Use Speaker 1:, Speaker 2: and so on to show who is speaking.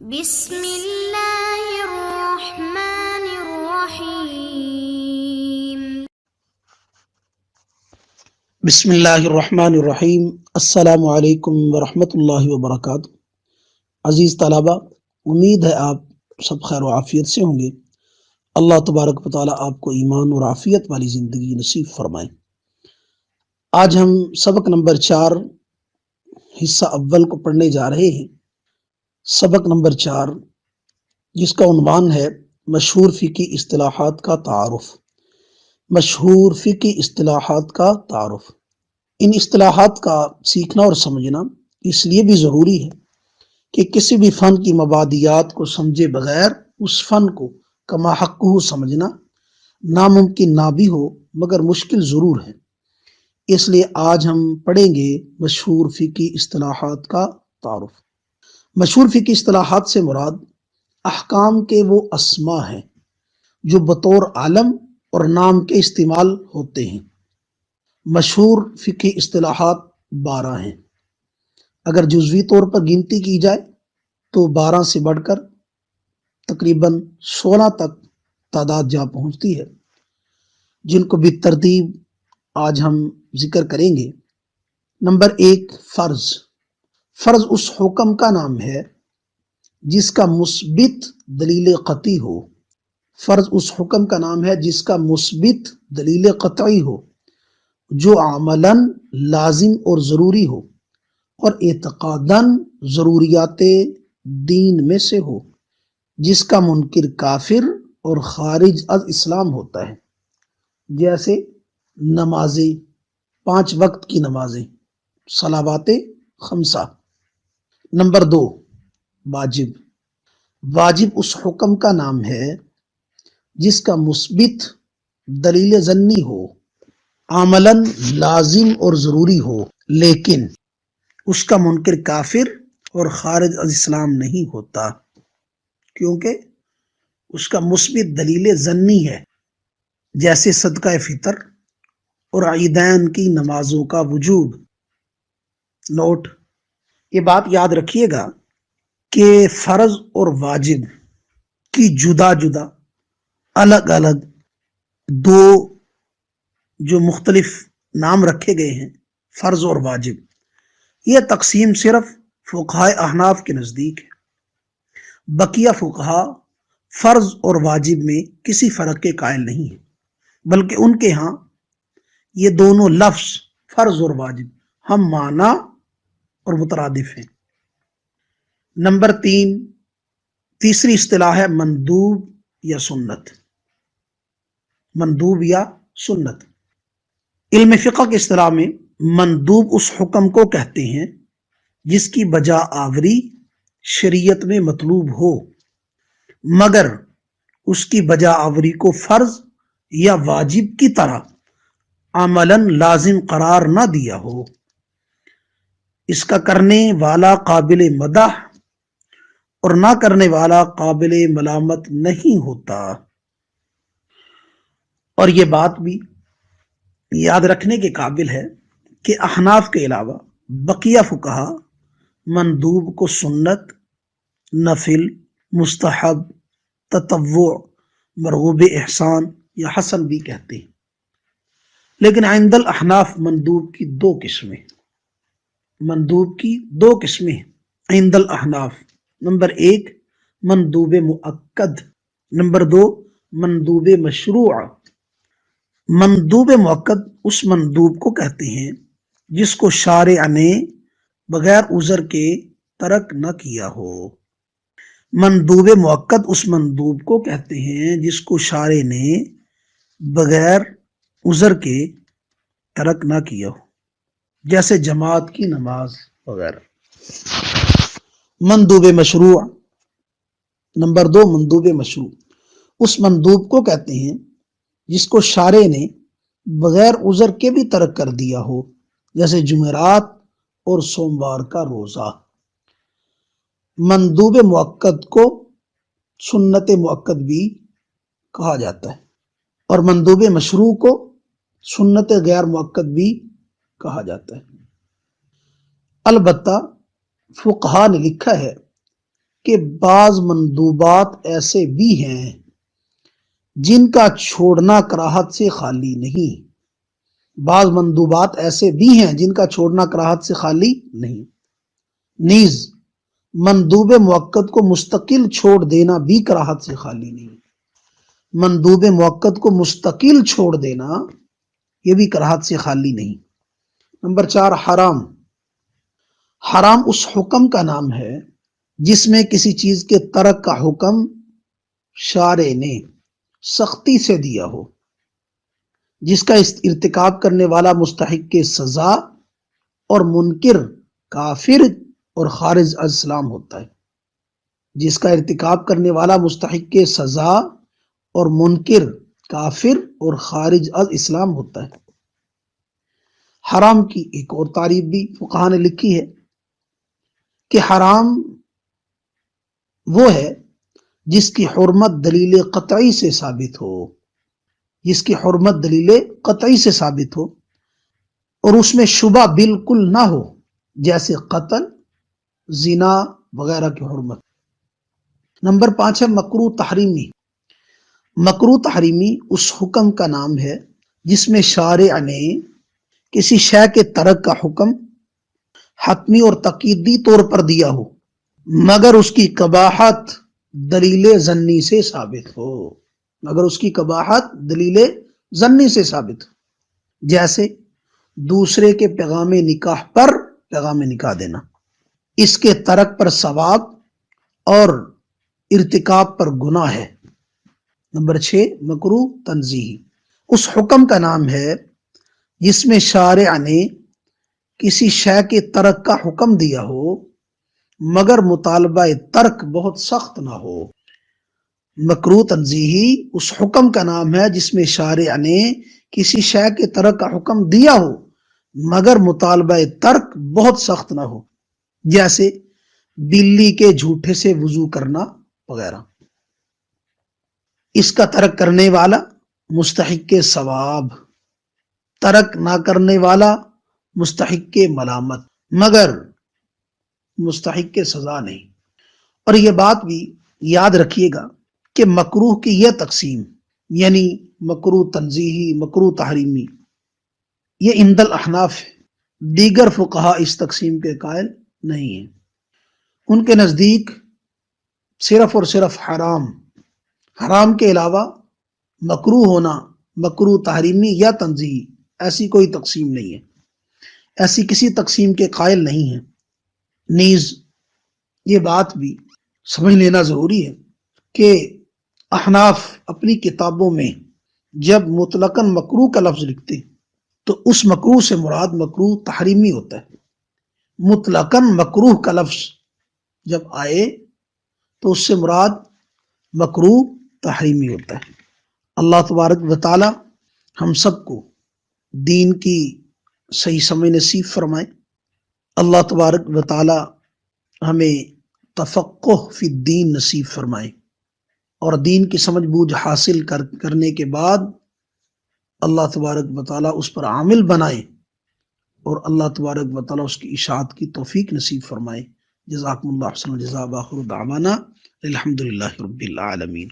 Speaker 1: بسم اللہ الرحمن الرحیم۔
Speaker 2: بسم اللہ الرحمن الرحیم۔ السلام علیکم ورحمۃ اللہ وبرکاتہ۔ عزیز طلبہ، امید ہے آپ سب خیر و عافیت سے ہوں گے۔ اللہ تبارک و تعالیٰ آپ کو ایمان اور عافیت والی زندگی نصیب فرمائے۔ آج ہم سبق نمبر 4 حصہ اول کو پڑھنے جا رہے ہیں۔ سبق نمبر 4 جس کا عنوان ہے مشہور فقہی اصطلاحات کا تعارف۔ مشہور فقہی اصطلاحات کا تعارف۔ ان اصطلاحات کا سیکھنا اور سمجھنا اس لیے بھی ضروری ہے کہ کسی بھی فن کی مبادیات کو سمجھے بغیر اس فن کو کما حقہ سمجھنا ناممکن نہ بھی ہو مگر مشکل ضرور ہے۔ اس لیے آج ہم پڑھیں گے مشہور فقہی اصطلاحات کا تعارف۔ مشہور فقہی اصطلاحات سے مراد احکام کے وہ اسما ہیں جو بطور علم اور نام کے استعمال ہوتے ہیں۔ مشہور فقہی اصطلاحات 12 ہیں۔ اگر جزوی طور پر گنتی کی جائے تو 12 سے بڑھ کر تقریباً 16 تک تعداد جا پہنچتی ہے، جن کو بالترتیب آج ہم ذکر کریں گے۔ نمبر 1، فرض۔ فرض اس حکم کا نام ہے جس کا مثبت دلیل قطعی ہو۔ فرض اس حکم کا نام ہے جس کا مثبت دلیل قطعی ہو، جو عملاً لازم اور ضروری ہو اور اعتقاداً ضروریات دین میں سے ہو، جس کا منکر کافر اور خارج از اسلام ہوتا ہے، جیسے نمازیں، 5 وقت کی نمازیں، صلوات 5۔ نمبر 2، واجب۔ واجب اس حکم کا نام ہے جس کا مثبت دلیل ظنی ہو، عملاً لازم اور ضروری ہو، لیکن اس کا منکر کافر اور خارج از اسلام نہیں ہوتا، کیونکہ اس کا مثبت دلیل ظنی ہے، جیسے صدقہ فطر اور عیدین کی نمازوں کا وجوب۔ نوٹ، یہ بات یاد رکھیے گا کہ فرض اور واجب کی جدا جدا الگ الگ دو جو مختلف نام رکھے گئے ہیں، فرض اور واجب، یہ تقسیم صرف فقہائے احناف کے نزدیک ہے۔ بقیہ فقہا فرض اور واجب میں کسی فرق کے قائل نہیں ہیں، بلکہ ان کے ہاں یہ دونوں لفظ فرض اور واجب ہم معنی اور مترادف ہیں۔ نمبر 3، تیسری اصطلاح ہے مندوب یا سنت۔ مندوب یا سنت۔ علم فقہ کی اصطلاح میں مندوب اس حکم کو کہتے ہیں جس کی بجا آوری شریعت میں مطلوب ہو، مگر اس کی بجا آوری کو فرض یا واجب کی طرح عملاً لازم قرار نہ دیا ہو۔ اس کا کرنے والا قابل مدح اور نہ کرنے والا قابل ملامت نہیں ہوتا۔ اور یہ بات بھی یاد رکھنے کے قابل ہے کہ احناف کے علاوہ بقیہ فقہا مندوب کو سنت، نفل، مستحب، تطوع، مرغوب احسان یا حسن بھی کہتے ہیں۔ لیکن عند الاحناف مندوب کی 2 قسمیں ہیں عند الاحناف۔ نمبر 1، مندوب مؤکد۔ نمبر 2، مندوب مشروع۔ مندوب مؤکد اس مندوب کو کہتے ہیں جس کو شارع نے بغیر عذر کے ترک نہ کیا ہو۔ مندوب مؤکد اس مندوب کو کہتے ہیں جس کو شارع نے بغیر عذر کے ترک نہ کیا ہو، جیسے جماعت کی نماز وغیرہ۔ مندوب مشروع۔ نمبر 2، مندوب مشروع اس مندوب کو کہتے ہیں جس کو شارع نے بغیر عذر کے بھی ترک کر دیا ہو، جیسے جمعرات اور سوموار کا روزہ۔ مندوب مؤکد کو سنت مؤکد بھی کہا جاتا ہے، اور مندوب مشروع کو سنت غیر مؤکد بھی کہا جاتا ہے۔ البتہ فقہا نے لکھا ہے کہ بعض مندوبات ایسے بھی ہیں جن کا چھوڑنا کراہت سے خالی نہیں۔ بعض مندوبات ایسے بھی ہیں جن کا چھوڑنا کراہت سے خالی نہیں۔ نیز مندوب موقت کو مستقل چھوڑ دینا بھی کراہت سے خالی نہیں۔ مندوب موقت کو مستقل چھوڑ دینا یہ بھی کراہت سے خالی نہیں۔ نمبر 4، حرام۔ حرام اس حکم کا نام ہے جس میں کسی چیز کے ترک کا حکم شارع نے سختی سے دیا ہو، جس کا ارتکاب کرنے والا مستحق کے سزا اور منکر کافر اور خارج از اسلام ہوتا ہے۔ جس کا ارتکاب کرنے والا مستحق کے سزا اور منکر کافر اور خارج از اسلام ہوتا ہے۔ حرام کی ایک اور تعریف بھی فقہا نے لکھی ہے کہ حرام وہ ہے جس کی حرمت دلیل قطعی سے ثابت ہو، جس کی حرمت دلیل قطعی سے ثابت ہو اور اس میں شبہ بالکل نہ ہو، جیسے قتل، زنا وغیرہ کی حرمت۔ نمبر 5 ہے مکروہ تحریمی۔ مکروہ تحریمی اس حکم کا نام ہے جس میں شارع نے کسی شے کے ترک کا حکم حتمی اور تقییدی طور پر دیا ہو مگر اس کی قباحت دلیل ظنی سے ثابت ہو، مگر اس کی قباحت دلیل ظنی سے ثابت ہو، جیسے دوسرے کے پیغام نکاح پر پیغام نکاح دینا، اس کے ترک پر ثواب اور ارتکاب پر گناہ ہے۔ نمبر 6 مکروہ تنزیہی۔ اس حکم کا نام ہے جس میں شارع نے کسی شے کے ترک کا حکم دیا ہو مگر مطالبہ ترک بہت سخت نہ ہو۔ مکروہ تنزیہی اس حکم کا نام ہے جس میں شارع نے کسی شے کے ترک کا حکم دیا ہو مگر مطالبہ ترک بہت سخت نہ ہو، جیسے بلی کے جھوٹے سے وضو کرنا وغیرہ۔ اس کا ترک کرنے والا مستحق کے ثواب، ترک نہ کرنے والا مستحق کے ملامت مگر مستحق کے سزا نہیں۔ اور یہ بات بھی یاد رکھیے گا کہ مکروہ کی یہ تقسیم، یعنی مکروہ تنزیہی، مکروہ تحریمی، یہ عند الاحناف ہے، دیگر فقہا اس تقسیم کے قائل نہیں ہیں۔ ان کے نزدیک صرف اور صرف حرام، حرام کے علاوہ مکروہ ہونا، مکروہ تحریمی یا تنزیہی، ایسی کوئی تقسیم نہیں ہے، ایسی کسی تقسیم کے قائل نہیں ہیں۔ نیز یہ بات بھی سمجھ لینا ضروری ہے کہ احناف اپنی کتابوں میں جب مطلقاً مکروہ کا لفظ لکھتے تو اس مکروہ سے مراد مکروہ تحریمی ہوتا ہے۔ مطلقاً مکروہ کا لفظ جب آئے تو اس سے مراد مکروہ تحریمی ہوتا ہے۔ اللہ تبارک و تعالی ہم سب کو دین کی صحیح سمجھ نصیب فرمائے۔ اللہ تبارک و تعالی ہمیں تفقہ فی الدین نصیب فرمائے اور دین کی سمجھ بوجھ حاصل کرنے کے بعد اللہ تبارک و تعالی اس پر عامل بنائے اور اللہ تبارک و تعالی اس کی اشاعت کی توفیق نصیب فرمائے۔ جزاکم اللہ حسن الجزاء، آخر دعوانا الحمدللہ رب العالمین۔